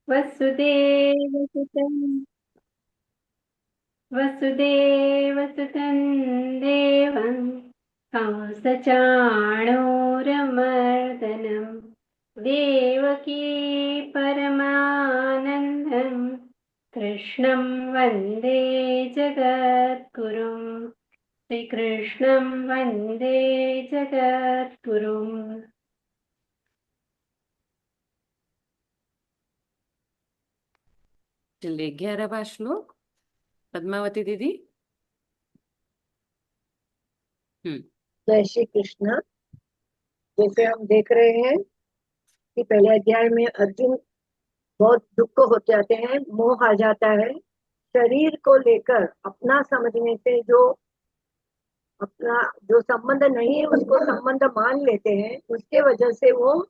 वसुदेवसुतं वसुदेवसुतं देवं कंसचाणूरमर्दनं देवकी परमानन्दं कृष्णं वन्दे जगद्गुरुं श्रीकृष्णं वन्दे जगद्गुरुम्। चलिए 11वां श्लोक पद्मावती दीदी। जय श्री कृष्ण। जैसे हम देख रहे हैं कि पहले अध्याय में अर्जुन बहुत दुख हो जाते हैं, मोह आ जाता है शरीर को लेकर। अपना समझने से जो अपना जो संबंध नहीं है उसको संबंध मान लेते हैं, उसके वजह से वो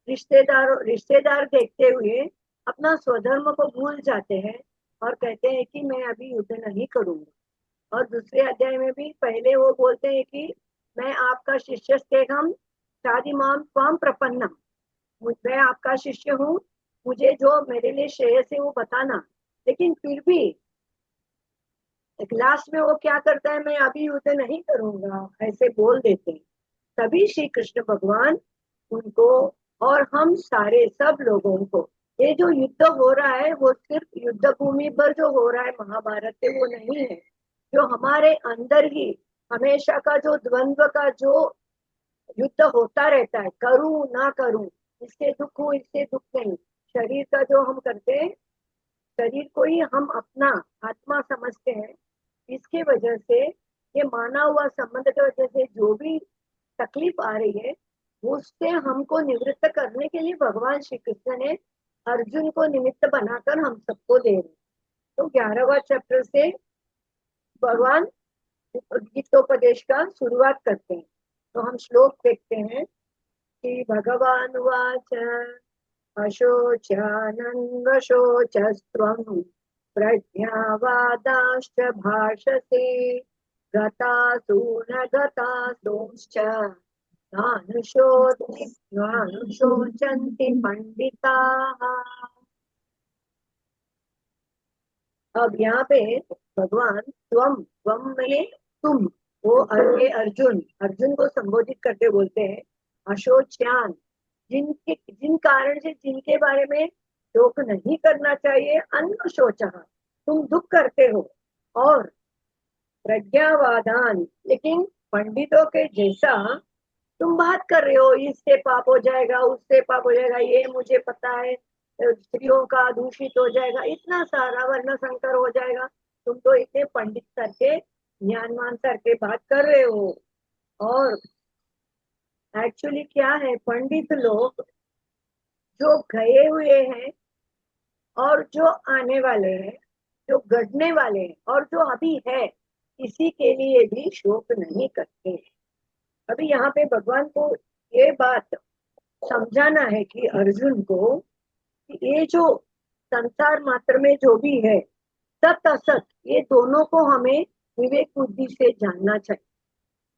रिश्तेदार देखते हुए अपना स्वधर्म को भूल जाते हैं और कहते हैं कि मैं अभी युद्ध नहीं करूंगा। और दूसरे अध्याय में भी पहले वो बोलते हैं कि मैं आपका शिष्य स्तेहम शादिमाम त्वाम प्रपन्नम, मैं आपका शिष्य हूँ, मुझे जो मेरे लिए श्रेयस है वो बताना। लेकिन फिर भी लास्ट में वो क्या करता है, मैं अभी युद्ध नहीं करूंगा, ऐसे बोल देते हैं। तभी श्री कृष्ण भगवान उनको और हम सारे सब लोगों को, ये जो युद्ध हो रहा है वो सिर्फ युद्ध भूमि पर जो हो रहा है महाभारत से वो नहीं है, जो हमारे अंदर ही हमेशा का जो द्वंद्व का जो युद्ध होता रहता है, करूं ना करूं, इससे दुख हूं इससे दुख नहीं, शरीर का जो हम करते हैं, शरीर को ही हम अपना आत्मा समझते हैं। इसके वजह से ये माना हुआ संबंध की वजह से जो भी तकलीफ आ रही है उससे हमको निवृत्त करने के लिए भगवान श्री कृष्ण ने अर्जुन को निमित्त बनाकर हम सबको दे रहे। तो 11वां चैप्टर से भगवान गीतोपदेश का शुरुआत करते हैं। तो हम श्लोक देखते हैं कि भगवान वाच अशोचानन्वशोचस्त्वं प्रज्ञावादाश्च भाषसे गतासु न गतासूंश्च नानुशोचन्ति पंडिताः। अब यहाँ पे भगवान त्वम त्वम में तुम, वो अर्जुन को संबोधित करके बोलते हैं अशोच्यान, जिन कारण से जिनके बारे में शोक नहीं करना चाहिए, अन्न शोचा, तुम दुख करते हो, और प्रज्ञावादान, लेकिन पंडितों के जैसा तुम बात कर रहे हो, इससे पाप हो जाएगा उससे पाप हो जाएगा, ये मुझे पता है, स्त्रियों का दूषित हो जाएगा, इतना सारा वर्ण संकर हो जाएगा, तुम तो इतने पंडित करके ज्ञानवान करके बात कर रहे हो। और एक्चुअली क्या है, पंडित लोग जो गए हुए हैं और जो आने वाले हैं, जो घटने वाले हैं और जो अभी है, किसी के लिए भी शोक नहीं करते। अभी यहाँ पे भगवान को ये बात समझाना है कि अर्जुन को कि ये जो संसार मात्र में जो भी है, सत असत, ये दोनों को हमें विवेक बुद्धि से जानना चाहिए।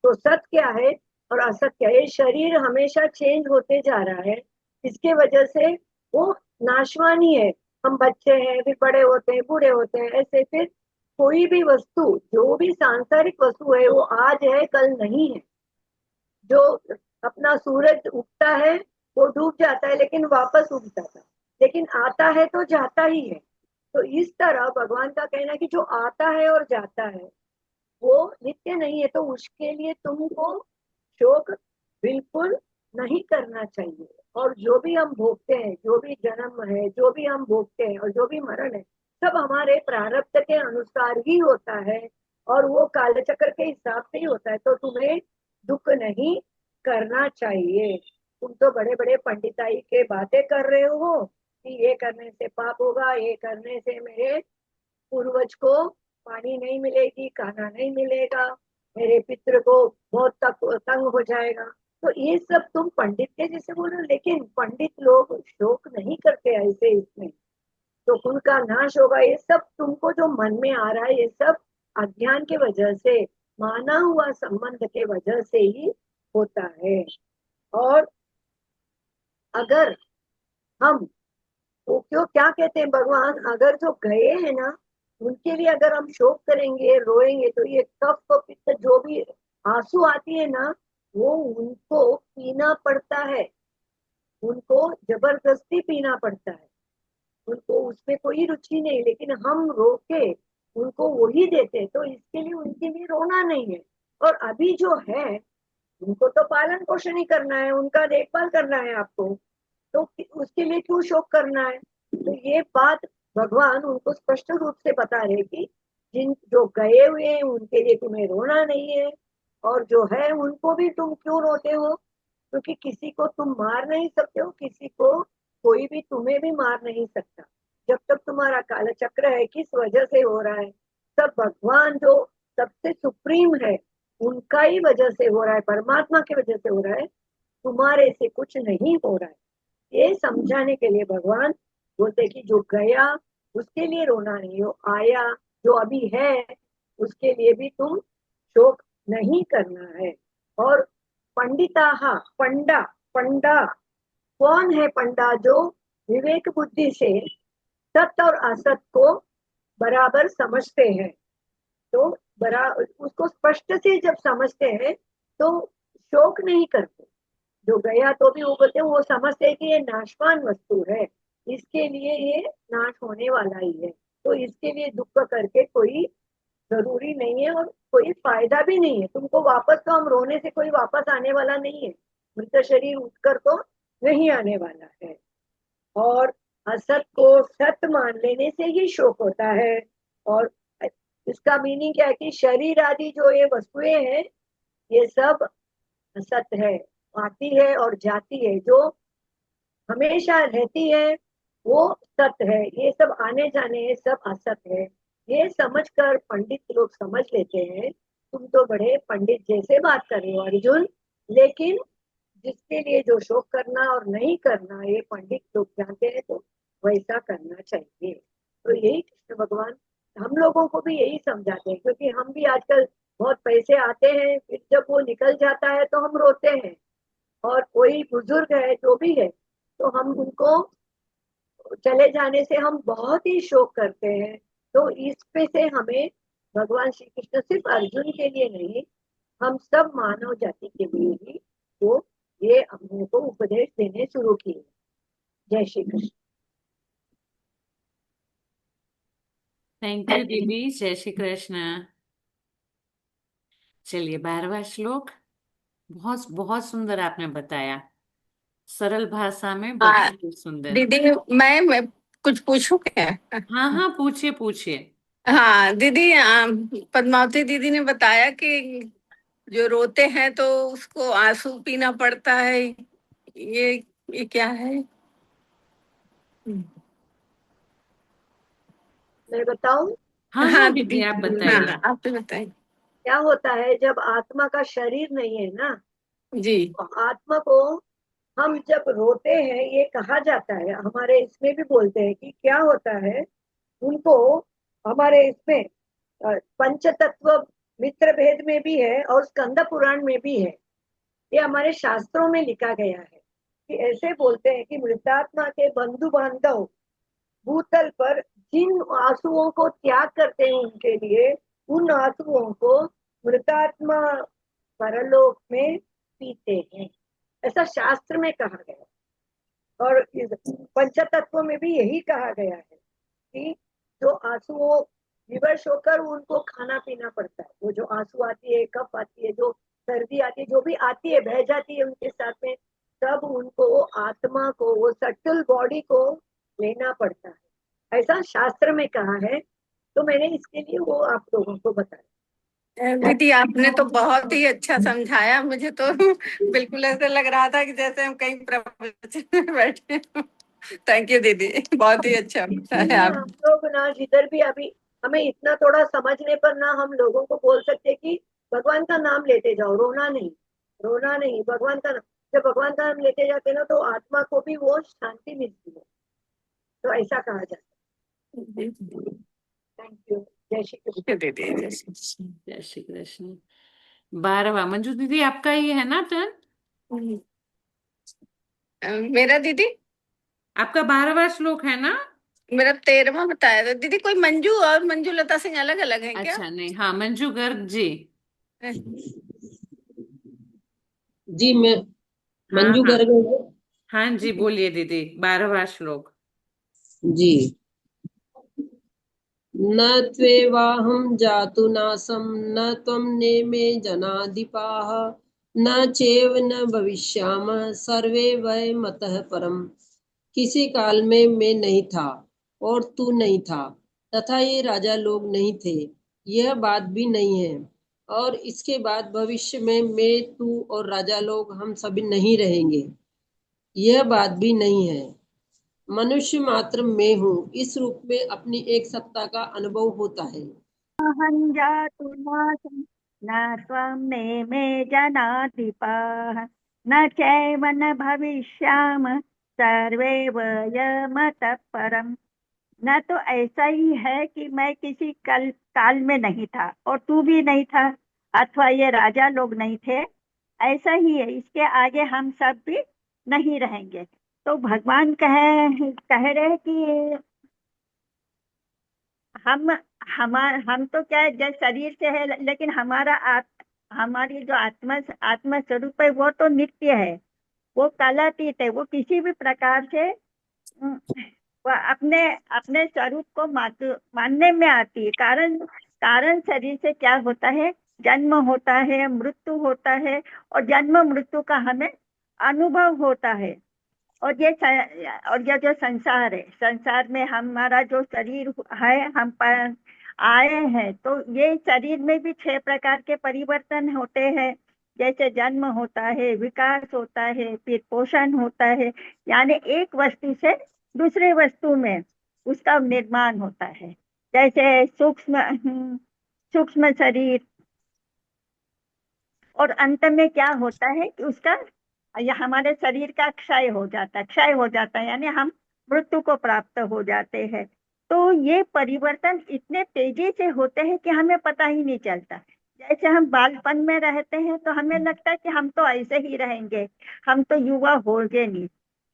तो सत क्या है और असत क्या है, शरीर हमेशा चेंज होते जा रहा है, इसके वजह से वो नाशवान ही है। हम बच्चे हैं फिर बड़े होते हैं बूढ़े होते हैं, ऐसे फिर कोई भी वस्तु, जो भी सांसारिक वस्तु है वो आज है कल नहीं है। जो अपना सूरज उगता है वो डूब जाता है लेकिन वापस उग जाता है, लेकिन आता है तो जाता ही है। तो इस तरह भगवान का कहना है कि जो आता है और जाता है वो नित्य नहीं है, तो उसके लिए तुमको शोक बिल्कुल नहीं करना चाहिए। और जो भी हम भोगते हैं, जो भी जन्म है, जो भी हम भोगते हैं और जो भी मरण है, सब हमारे प्रारब्ध के अनुसार ही होता है और वो कालचक्र के हिसाब से ही होता है। तो तुम्हें दुख नहीं करना चाहिए। तुम तो बड़े बड़े पंडिताई के बातें कर रहे हो कि ये करने से पाप होगा, ये करने से मेरे पूर्वज को पानी नहीं मिलेगी, खाना नहीं मिलेगा, मेरे पितृ को बहुत तंग हो जाएगा। तो ये सब तुम पंडित के जैसे बोल रहे हो, लेकिन पंडित लोग शोक नहीं करते ऐसे, इसमें तो कुल का नाश होगा। ये सब तुमको जो मन में आ रहा है ये सब अज्ञान के वजह से, माना हुआ संबंध के वजह से ही होता है। और अगर हम वो क्यों क्या कहते हैं भगवान, अगर जो गए हैं ना उनके लिए अगर हम शोक करेंगे रोएंगे तो ये कफ पित्त जो भी आंसू आती है ना वो उनको पीना पड़ता है, उनको जबरदस्ती पीना पड़ता है, उनको उसमें कोई रुचि नहीं, लेकिन हम रोके उनको वही देते तो इसके लिए उनके लिए रोना नहीं है। और अभी जो है उनको तो पालन पोषण ही करना है, उनका देखभाल करना है आपको, तो उसके लिए क्यों शोक करना है। तो ये बात भगवान उनको स्पष्ट रूप से बता रहे कि जिन जो गए हुए हैं उनके लिए तुम्हें रोना नहीं है, और जो है उनको भी तुम क्यों रोते हो, क्योंकि किसी को तुम मार नहीं सकते हो, किसी को कोई भी तुम्हें भी मार नहीं सकता। जब तक तुम्हारा काल चक्र है किस वजह से हो रहा है, सब भगवान जो सबसे सुप्रीम है उनका ही वजह से हो रहा है, परमात्मा की वजह से हो रहा है, तुम्हारे से कुछ नहीं हो रहा है। ये समझाने के लिए भगवान बोलते कि जो गया उसके लिए रोना नहीं हो, आया जो अभी है उसके लिए भी तुम शोक नहीं करना है। और पंडिता पंडा, पंडा कौन है, पंडा जो विवेक बुद्धि से सत्य और असत को बराबर समझते हैं, तो बरा उसको स्पष्ट से जब समझते हैं तो शोक नहीं करते। जो गया तो भी वो बोलते हैं, वो समझते हैं कि ये नाशवान वस्तु है, इसके लिए ये नाश होने वाला ही है, तो इसके लिए दुख करके कोई जरूरी नहीं है और कोई फायदा भी नहीं है। तुमको वापस तो हम रोने से कोई वापस आने वाला नहीं है, मृत शरीर उठकर तो नहीं आने वाला है। और असत को सत्य मान लेने से ही शोक होता है। और इसका मीनिंग क्या है कि शरीर आदि जो ये वस्तुएं हैं ये सब असत है, आती है और जाती है, जो हमेशा रहती है वो सत्य है, ये सब आने जाने सब असत है। ये समझकर पंडित लोग समझ लेते हैं। तुम तो बड़े पंडित जैसे बात कर रहे हो अर्जुन, लेकिन जिसके लिए जो शोक करना और नहीं करना ये पंडित लोग जानते हैं, तो वैसा करना चाहिए। तो यही कृष्ण भगवान हम लोगों को भी यही समझाते हैं, क्योंकि हम भी आजकल बहुत पैसे आते हैं फिर जब वो निकल जाता है तो हम रोते हैं, और कोई बुजुर्ग है जो भी है तो हम उनको चले जाने से हम बहुत ही शोक करते हैं। तो इस पे से हमें भगवान श्री कृष्ण सिर्फ अर्जुन के लिए नहीं, हम सब मानव जाति के लिए ही वो ये हम लोगों को उपदेश देने शुरू किए। जय श्री कृष्ण। थैंक यू दीदी। जय श्री कृष्ण। चलिए 12वां श्लोक। बहुत बहुत सुंदर आपने बताया, सरल भाषा में हाँ बहुत ही सुंदर। दीदी, मैं कुछ पूछूं क्या? हाँ हाँ, पूछिए पूछिए। हाँ दीदी, पद्मावती दीदी ने बताया कि जो रोते हैं तो उसको आंसू पीना पड़ता है। ये ये क्या है? मैं बताऊं हाँ हाँ हाँ दीदी, दीदी। आप हाँ बताइए। आप तो बताइए। क्या होता है जब आत्मा का शरीर नहीं है ना, जी। तो आत्मा को हम जब रोते हैं ये कहा जाता है, हमारे इसमें भी बोलते हैं कि क्या होता है उनको, हमारे इसमें पंच तत्व मित्र भेद में भी है और स्कंद पुराण में भी है। ये हमारे शास्त्रों में लिखा गया है कि ऐसे बोलते हैं कि मृतात्मा के बंधु बांधव भूतल पर जिन आंसुओं को त्याग करते हैं उनके लिए, उन आंसुओं को मृतात्मा परलोक में पीते हैं, ऐसा शास्त्र में कहा गया। और इस पंचतत्व में भी यही कहा गया है कि जो आंसुओं विवश होकर उनको खाना पीना पड़ता है, वो जो आंसू आती है, कफ आती है, जो सर्दी आती है, जो भी आती है बह जाती है उनके साथ में, तब उनको वो आत्मा को वो सटल बॉडी को लेना पड़ता है, ऐसा शास्त्र में कहा है। तो मैंने इसके लिए वो आप लोगों को बताया। दीदी आपने तो बहुत ही अच्छा समझाया, मुझे तो बिल्कुल ऐसा लग रहा था कि जैसे हम कहीं प्रवचन में बैठे। थैंक यू दीदी, बहुत ही अच्छा बताया हम आप। लोग ना जिधर भी अभी हमें इतना थोड़ा समझने पर ना हम लोगों को बोल सकते कि भगवान का नाम लेते जाओ, रोना नहीं, रोना नहीं, भगवान का नाम, जब भगवान का नाम लेते जाते ना तो आत्मा को भी वो शांति मिलती है, तो ऐसा कहा जाता है। Thank you. जय श्री कृष्ण। दीदी जय श्री कृष्ण। 12वां मंजू दीदी, आपका ये है ना टर्न? मेरा दीदी। आपका 12वां श्लोक है ना? मेरा 13वां बताया था दीदी। कोई मंजू और मंजूलता सिंह अलग अलग हैं क्या? अच्छा, नहीं, हाँ, मंजू गर्ग जी। जी मैं हाँ मंजू हाँ। गर्ग हूँ। हाँ जी, बोलिए दीदी, 12वां श्लोक। जी। न त्वेवाहं जातु नासं न त्वं नेमे जनाधिपाः न चैव न भविष्यामः सर्वे वै मतः परम्। किसी काल में मैं नहीं था और तू नहीं था, तथा ये राजा लोग नहीं थे, यह बात भी नहीं है। और इसके बाद भविष्य में मैं, तू और राजा लोग हम सभी नहीं रहेंगे, यह बात भी नहीं है। मनुष्य मात्र मैं हूँ, इस रूप में अपनी एक सत्ता का अनुभव होता है। अहं जातु नासं न त्वं नेमे जनाधिपाः न चैव न भविष्यामः सर्वे वयमतः परम्। न तो ऐसा ही है कि मैं किसी काल में नहीं था और तू भी नहीं था, अथवा ये राजा लोग नहीं थे। ऐसा ही है, इसके आगे हम सब भी नहीं रहेंगे। तो भगवान कह रहे कि हम हम तो क्या है, जब शरीर से है, लेकिन हमारी जो आत्मा स्वरूप है वो तो नित्य है, वो कालातीत है, वो किसी भी प्रकार से वह अपने अपने स्वरूप को मानने में आती है। कारण कारण शरीर से क्या होता है, जन्म होता है, मृत्यु होता है, और जन्म मृत्यु का हमें अनुभव होता है। और ये जो संसार है, संसार में हमारा जो शरीर है, आए हैं, तो ये शरीर में भी 6 प्रकार के परिवर्तन होते हैं। जैसे जन्म होता है, विकास होता है, फिर पोषण होता है, यानी एक वस्तु से दूसरे वस्तु में उसका निर्माण होता है। जैसे सूक्ष्म शरीर, और अंत में क्या होता है कि उसका, या हमारे शरीर का क्षय हो जाता है, यानी हम मृत्यु को प्राप्त हो जाते हैं। तो ये परिवर्तन इतने तेजी से होते हैं कि हमें पता ही नहीं चलता। जैसे हम बालपन में रहते हैं तो हमें लगता है कि हम तो ऐसे ही रहेंगे, हम तो युवा होंगे नहीं।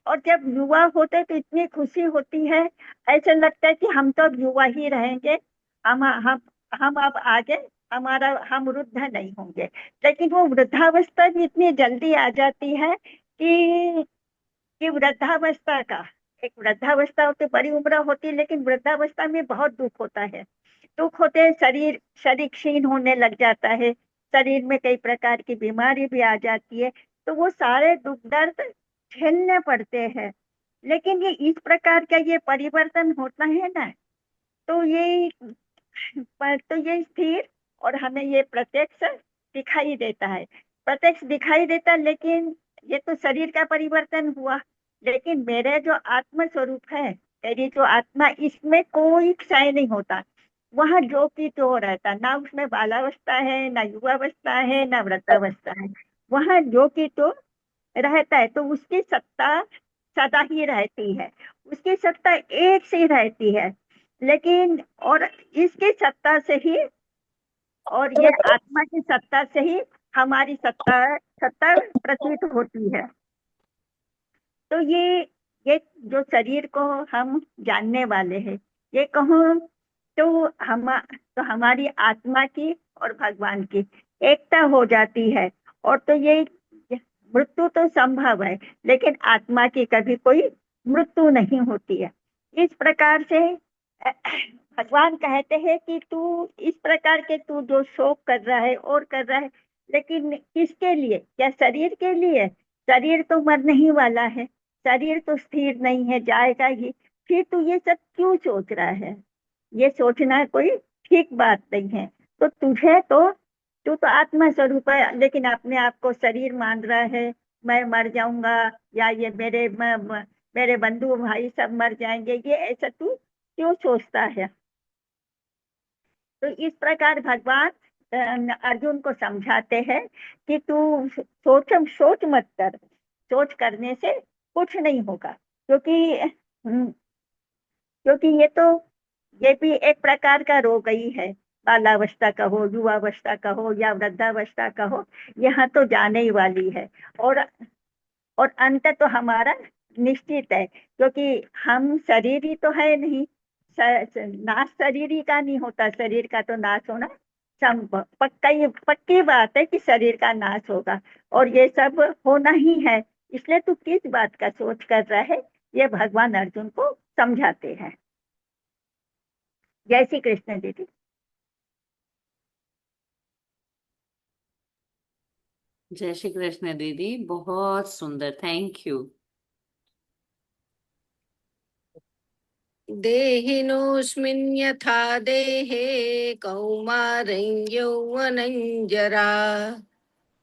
और जब युवा होते तो इतनी खुशी होती है, ऐसे लगता है कि हम तो अब युवा ही रहेंगे, हम हम हम अब आगे हम वृद्ध नहीं होंगे। लेकिन वो वृद्धावस्था भी इतनी जल्दी आ जाती है कि वृद्धावस्था होती, बड़ी उम्र होती है, लेकिन वृद्धावस्था में बहुत दुख होता है। दुख होते हैं, शरीर शरीर क्षीण होने लग जाता है, शरीर में कई प्रकार की बीमारी भी आ जाती है। तो वो सारे दुख दर्द झेलने पड़ते हैं। लेकिन ये इस प्रकार का ये परिवर्तन होता है ना, तो ये स्थिर और हमें ये प्रत्यक्ष दिखाई देता है। प्रत्यक्ष दिखाई देता है, लेकिन ये तो शरीर का परिवर्तन हुआ। लेकिन मेरे जो आत्म स्वरूप है, मेरी जो आत्मा, इसमें कोई क्षय नहीं होता। वह जो की तो रहता, ना उसमें बालावस्था है, ना युवावस्था है, ना वृद्धावस्था है। वह जो की तो रहता है, तो उसकी सत्ता सदा ही रहती है, उसकी सत्ता एक से ही रहती है। लेकिन और इसकी सत्ता से ही, और ये आत्मा की सत्ता से ही हमारी सत्ता सत्ता प्रतीत होती है। तो ये जो शरीर को हम जानने वाले हैं, ये कहूँ तो हमारी आत्मा की और भगवान की एकता हो जाती है। और तो ये मृत्यु तो संभव है, लेकिन आत्मा की कभी कोई मृत्यु नहीं होती है। इस प्रकार से भगवान कहते हैं कि तू इस प्रकार के, तू जो शोक कर रहा है और कर रहा है, लेकिन किसके लिए? क्या शरीर के लिए? शरीर तो मरने ही वाला है, शरीर तो स्थिर नहीं है, जाएगा ही। फिर तू ये सब क्यों सोच रहा है? ये सोचना कोई ठीक बात नहीं है। तो तू तो आत्मा स्वरूप है, लेकिन अपने आप को शरीर मान रहा है। मैं मर जाऊंगा, या ये मेरे बंधु भाई सब मर जाएंगे, ये ऐसा तू क्यों सोचता है? तो इस प्रकार भगवान अर्जुन को समझाते हैं कि तू सोच मत कर, सोच करने से कुछ नहीं होगा। क्योंकि ये भी एक प्रकार का रोग ही है। बालावस्था का हो, युवावस्था का हो, या वृद्धावस्था का हो, यहाँ तो जाने ही वाली है। और और अंत तो हमारा निश्चित है, क्योंकि हम शरीर ही तो है नहीं। नाश शरीर ही का नहीं होता, शरीर का तो नाश होना पक्की बात है कि शरीर का नाश होगा, और ये सब होना ही है। इसलिए तू किस बात का सोच कर रहा है, ये भगवान अर्जुन को समझाते हैं। जय श्री कृष्ण दीदी। जय श्री कृष्ण दीदी, बहुत सुंदर, थैंक यू। देहिनोऽस्मिन् यथा देहे कौमारं यौवनं जरा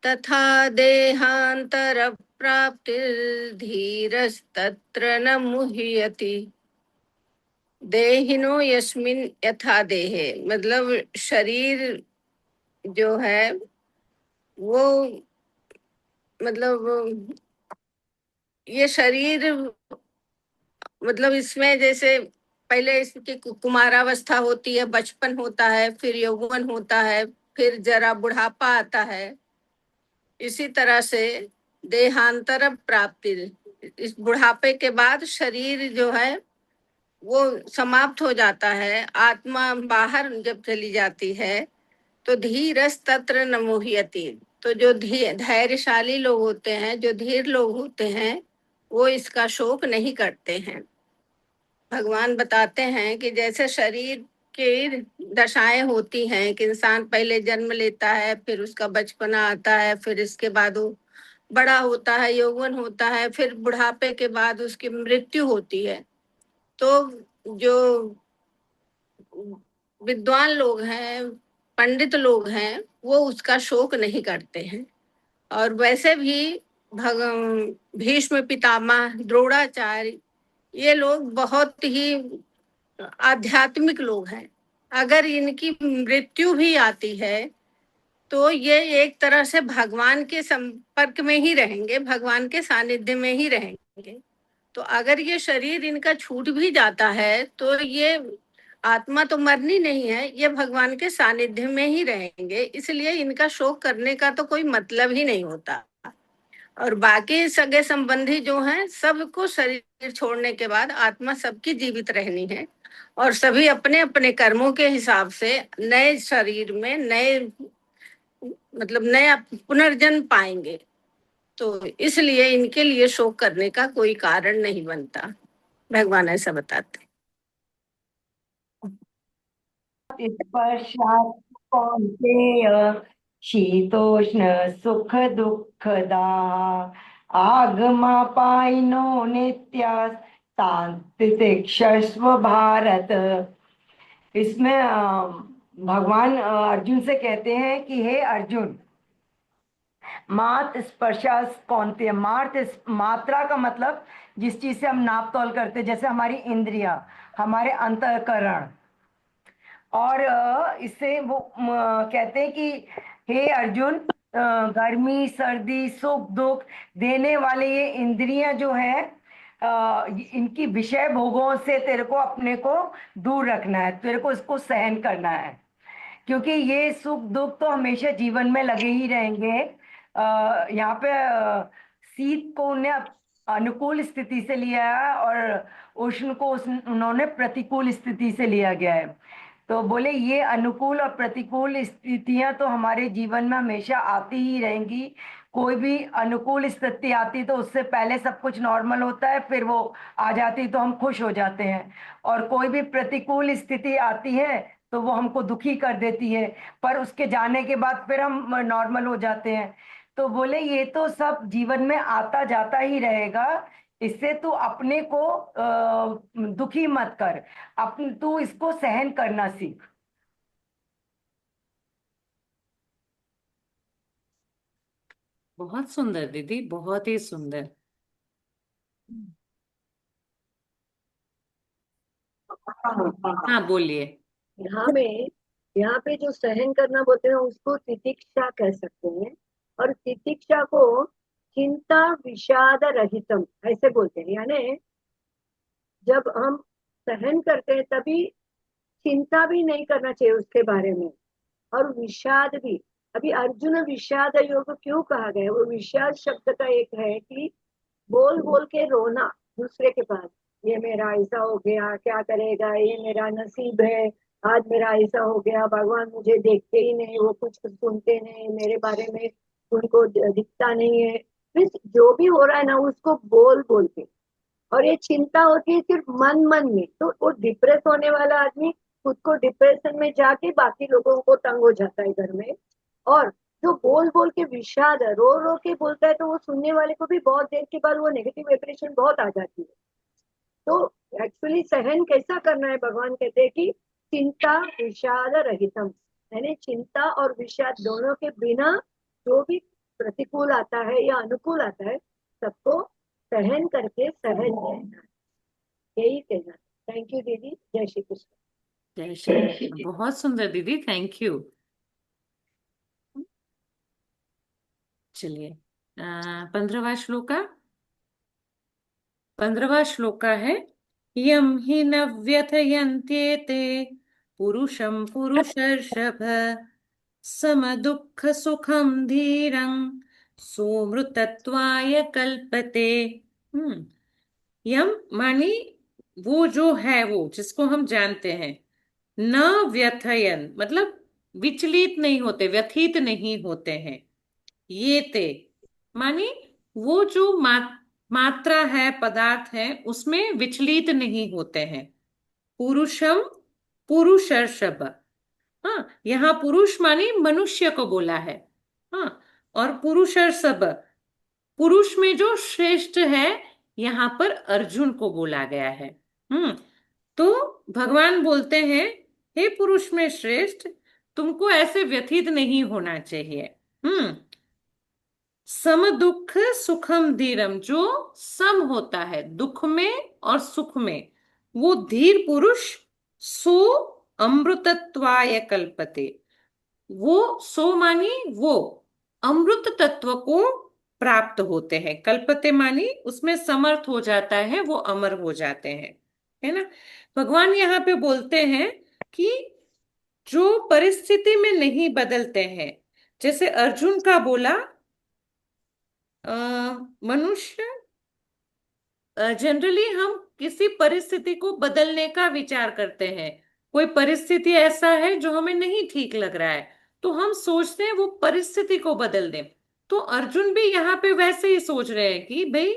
तथा देहान्तरप्राप्तिर्धीरस्तत्र न मुह्यति। देहिनो यस्मिन् यथा देहे मतलब शरीर जो है वो, मतलब ये शरीर, मतलब इसमें जैसे पहले इसकी कुमारावस्था होती है, बचपन होता है, फिर यौवन होता है, फिर जरा बुढ़ापा आता है। इसी तरह से देहांतर प्राप्ति, इस बुढ़ापे के बाद शरीर जो है वो समाप्त हो जाता है, आत्मा बाहर जब चली जाती है तो धीरस तत्र न मुह्यति। तो जो धैर्यशाली लोग होते हैं, जो धीर लोग होते हैं, वो इसका शोक नहीं करते हैं। भगवान बताते हैं कि जैसे शरीर की दशाएं होती हैं कि इंसान पहले जन्म लेता है, फिर उसका बचपना आता है, फिर इसके बाद वो बड़ा होता है, यौवन होता है, फिर बुढ़ापे के बाद उसकी मृत्यु होती है। तो जो विद्वान लोग हैं, पंडित लोग हैं, वो उसका शोक नहीं करते हैं। और वैसे भी भीष्म पितामह, द्रोणाचार्य, ये लोग बहुत ही आध्यात्मिक लोग हैं। अगर इनकी मृत्यु भी आती है तो ये एक तरह से भगवान के संपर्क में ही रहेंगे, भगवान के सानिध्य में ही रहेंगे। तो अगर ये शरीर इनका छूट भी जाता है तो ये आत्मा तो मरनी नहीं है, ये भगवान के सानिध्य में ही रहेंगे, इसलिए इनका शोक करने का तो कोई मतलब ही नहीं होता। और बाकी सगे संबंधी जो हैं, सबको शरीर छोड़ने के बाद आत्मा सबकी जीवित रहनी है, और सभी अपने अपने कर्मों के हिसाब से नए शरीर में नए, मतलब नया पुनर्जन्म पाएंगे। तो इसलिए इनके लिए शोक करने का कोई कारण नहीं बनता, भगवान ऐसा बताते। स्पर्शात् कौन्तेय शीतोष्ण सुख दुःखदा आगमापायिनो नित्या शांतितिक्षस्व भारत। इसमें भगवान अर्जुन से कहते हैं कि हे अर्जुन, मात स्पर्शास कौन्तेय, मात्रा का मतलब जिस चीज से हम नाप तोल करते, जैसे हमारी इंद्रिया, हमारे अंतःकरण, और इससे वो कहते हैं कि हे अर्जुन, गर्मी सर्दी सुख दुख देने वाले ये इंद्रियां जो है, इनकी विषय भोगों से तेरे को अपने को दूर रखना है, तेरे को इसको सहन करना है, क्योंकि ये सुख दुख तो हमेशा जीवन में लगे ही रहेंगे। यहाँ पे शीत को उन्हें अनुकूल स्थिति से लिया है और उष्ण को उन्होंने प्रतिकूल स्थिति से लिया गया है। तो बोले ये अनुकूल और प्रतिकूल स्थितियां तो हमारे जीवन में हमेशा आती ही रहेंगी। कोई भी अनुकूल स्थिति आती तो उससे पहले सब कुछ नॉर्मल होता है, फिर वो आ जाती तो हम खुश हो जाते हैं, और कोई भी प्रतिकूल स्थिति आती है तो वो हमको दुखी कर देती है, पर उसके जाने के बाद फिर हम नॉर्मल हो जाते हैं। तो बोले ये तो सब जीवन में आता जाता ही रहेगा, इससे तू अपने को दुखी मत कर, तू इसको सहन करना सीख। बहुत सुंदर दीदी, बहुत ही सुंदर। हाँ बोलिए। यहाँ पे जो सहन करना बोलते हैं उसको तितिक्षा कह सकते हैं, और तितिक्षा को चिंता विषाद रहितम ऐसे बोलते हैं। यानी जब हम सहन करते हैं तभी चिंता भी नहीं करना चाहिए उसके बारे में, और विषाद भी। अभी अर्जुन विषाद योग क्यों कहा गया, वो विषाद शब्द का एक है कि बोल बोल के रोना, दूसरे के पास, ये मेरा ऐसा हो गया, क्या करेगा, ये मेरा नसीब है, आज मेरा ऐसा हो गया, भगवान मुझे देखते ही नहीं, वो कुछ सुनते नहीं मेरे बारे में, उनको दिखता नहीं है। मीन्स जो भी हो रहा है ना उसको बोल बोल के, और ये चिंता होती है सिर्फ मन मन में, तो वो डिप्रेस होने वाला आदमी खुद को डिप्रेशन में जाके बाकी लोगों को तंग हो जाता है घर में। और जो बोल बोल के विषाद रो रो के बोलता है, तो वो सुनने वाले को भी बहुत देर के बाद वो नेगेटिव वाइब्रेशन बहुत आ जाती है। तो एक्चुअली सहन कैसा करना है, भगवान कहते हैं कि चिंता विषाद रहितम, यानी चिंता और विषाद दोनों के बिना जो भी प्रतिकूल आता है या अनुकूल आता है सबको सहन करके सहन रहना है, यही कहना है। थैंक यू दीदी, जय श्री कृष्ण। जय श्री कृष्ण, बहुत सुंदर दीदी, थैंक यू। चलिए 15वां श्लोका। 15वां श्लोका है, यम हि न व्यथयन्त्येते पुरुषं पुरुषर्षभ सम दुःख सुखम धीरं सोमृतत्वाय कल्पते। यम मानी वो जो है, वो जिसको हम जानते हैं, न व्यथयन मतलब विचलित नहीं होते, व्यथित नहीं होते हैं। ये ते मानी वो जो मात्रा है, पदार्थ है, उसमें विचलित नहीं होते हैं। पुरुषम पुरुषर्षभ, हाँ यहाँ पुरुष मानी मनुष्य को बोला है। हाँ, और पुरुषर्षभ पुरुष में जो श्रेष्ठ है, यहाँ पर अर्जुन को बोला गया है। तो भगवान बोलते हैं, हे पुरुष में श्रेष्ठ, तुमको ऐसे व्यथित नहीं होना चाहिए। सम दुख सुखम धीरम, जो सम होता है दुख में और सुख में, वो धीर पुरुष सो अमृतत्वाय कल्पते, वो सो मानी वो अमृत तत्व को प्राप्त होते हैं। कल्पते मानी उसमें समर्थ हो जाता है, वो अमर हो जाते हैं, है ना। भगवान यहाँ पे बोलते हैं कि जो परिस्थिति में नहीं बदलते हैं, जैसे अर्जुन का बोला, मनुष्य जनरली हम किसी परिस्थिति को बदलने का विचार करते हैं। कोई परिस्थिति ऐसा है जो हमें नहीं ठीक लग रहा है, तो हम सोचते हैं वो परिस्थिति को बदल दें। तो अर्जुन भी यहाँ पे वैसे ही सोच रहे हैं कि भाई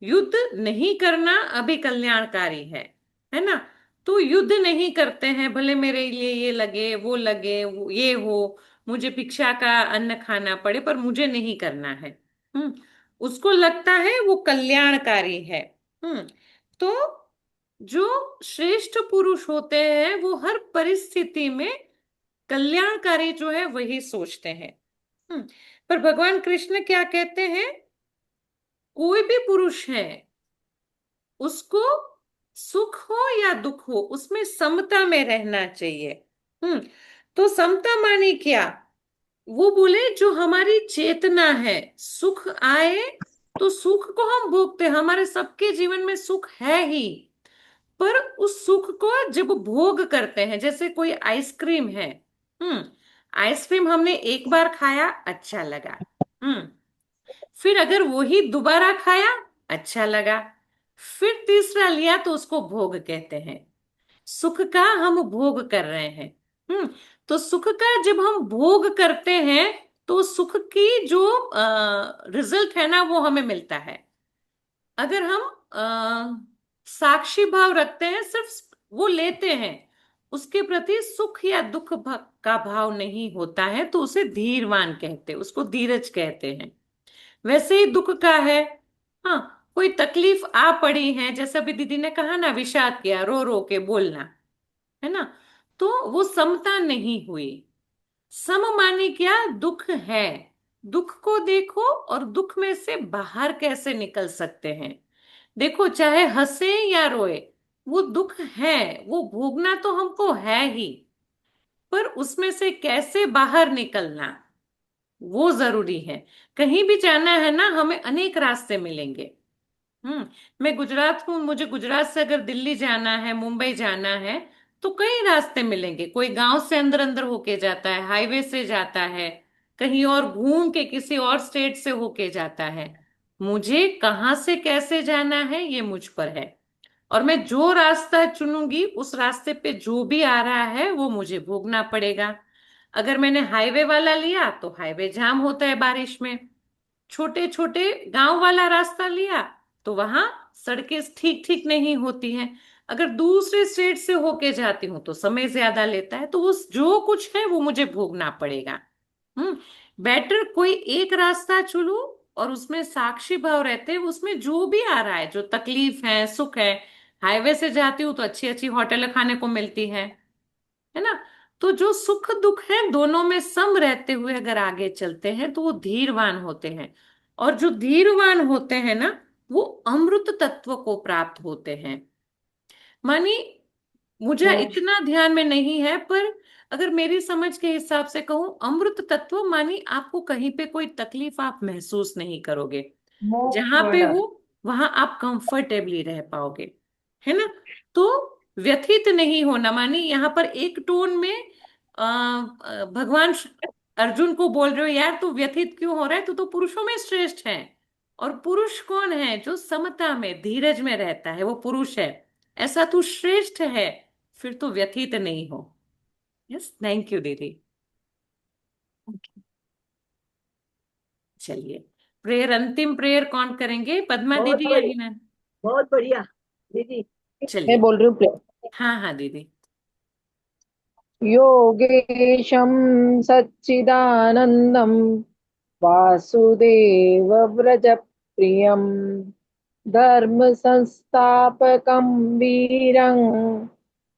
युद्ध नहीं करना अभी कल्याणकारी है ना। तो युद्ध नहीं करते हैं, भले मेरे लिए ये लगे वो लगे, ये हो, मुझे भिक्षा का अन्न खाना पड़े, पर मुझे नहीं करना है। उसको लगता है वो कल्याणकारी है। तो जो श्रेष्ठ पुरुष होते हैं वो हर परिस्थिति में कल्याणकारी जो है वही सोचते हैं। पर भगवान कृष्ण क्या कहते हैं, कोई भी पुरुष है उसको सुख हो या दुख हो उसमें समता में रहना चाहिए। तो समता मानी क्या, वो बोले जो हमारी चेतना है, सुख आए तो सुख को हम भोगते हैं, हमारे सबके जीवन में सुख है ही। पर उस सुख को जब भोग करते हैं, जैसे कोई आइसक्रीम है, आइसक्रीम हमने एक बार खाया, अच्छा लगा, फिर अगर वही दोबारा खाया, अच्छा लगा, फिर तीसरा लिया, तो उसको भोग कहते हैं। सुख का हम भोग कर रहे हैं। तो सुख का जब हम भोग करते हैं तो सुख की जो रिजल्ट है ना वो हमें मिलता है। अगर हम साक्षी भाव रखते हैं, सिर्फ वो लेते हैं, उसके प्रति सुख या दुख का भाव नहीं होता है, तो उसे धीरवान कहते हैं, उसको धीरज कहते हैं। वैसे ही दुख का है, हाँ कोई तकलीफ आ पड़ी है, जैसा भी दीदी ने कहा ना, विषाद किया, रो रो के बोलना, है ना, तो वो समता नहीं हुई। सम माने क्या, दुख है, दुख को देखो और दुख में से बाहर कैसे निकल सकते हैं। देखो चाहे हंसे या रोए, वो दुख है, वो भोगना तो हमको है ही, पर उसमें से कैसे बाहर निकलना वो जरूरी है। कहीं भी जाना है ना, हमें अनेक रास्ते मिलेंगे। मैं गुजरात हूँ, मुझे गुजरात से अगर दिल्ली जाना है, मुंबई जाना है, तो कई रास्ते मिलेंगे। कोई गांव से अंदर अंदर होके जाता है, हाईवे से जाता है, कहीं और घूम के किसी और स्टेट से होके जाता है। मुझे कहाँ से कैसे जाना है ये मुझ पर है, और मैं जो रास्ता चुनूंगी उस रास्ते पे जो भी आ रहा है वो मुझे भोगना पड़ेगा। अगर मैंने हाईवे वाला लिया तो हाईवे जाम होता है बारिश में। छोटे छोटे गांव वाला रास्ता लिया तो वहां सड़कें ठीक ठीक नहीं होती हैं। अगर दूसरे स्टेट से होके जाती हूँ तो समय ज्यादा लेता है, तो उस जो कुछ है वो मुझे भोगना पड़ेगा। हम्म। बेटर कोई एक रास्ता चुनूं और उसमें साक्षी भाव रहते हैं, उसमें जो भी आ रहा है, जो तकलीफ है सुख है। हाईवे से जाती हूँ तो अच्छी अच्छी होटल खाने को मिलती है ना। तो जो सुख दुख है दोनों में सम रहते हुए अगर आगे चलते हैं तो वो धीरवान होते हैं। और जो धीरवान होते हैं ना, वो अमृत तत्व को प्राप्त होते हैं। मानी मुझे इतना ध्यान में नहीं है, पर अगर मेरी समझ के हिसाब से कहूं, अमृत तत्व मानी आपको कहीं पे कोई तकलीफ आप महसूस नहीं करोगे। मोक्ष जहां पे वर्ड। हो वहां आप कंफर्टेबली रह पाओगे, है ना। तो व्यथित नहीं होना, मानी यहाँ पर एक टोन में भगवान अर्जुन को बोल रहे हो, यार तू व्यथित क्यों हो रहा है, तू तो पुरुषों में श्रेष्ठ है। और पुरुष कौन है? जो समता में धीरज में रहता है वो पुरुष है। ऐसा तू श्रेष्ठ है, फिर तो व्यथित नहीं हो। यस, थैंक यू दीदी। चलिए, प्रेयर, अंतिम प्रेयर कौन करेंगे, पद्मा बहुत दीदी या बढ़िया, हिना? बहुत बढ़िया दीदी। मैं चलिए। बोल रही हूँ। हाँ हाँ दीदी। योगेशं सच्चिदानन्दं वासुदेव व्रजप्रियं धर्म संस्थापकं वीरं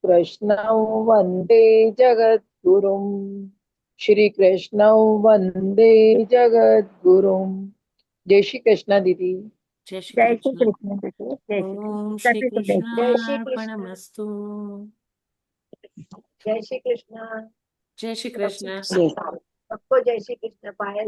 कृष्णं वन्दे जगद्गुरुं। श्री कृष्णं वन्दे जगद्गुरुं। जय श्री कृष्णा दीदी। जय श्री जय श्री कृष्ण। कृष्ण दीदी, जय श्री ओम कृष्ण, श्री सभी को जय श्री जय श्री कृष्ण। कृष्णार्पणमस्तु। जय श्री कृष्ण। जय श्री कृष्ण। सबको जय श्री कृष्ण। पायल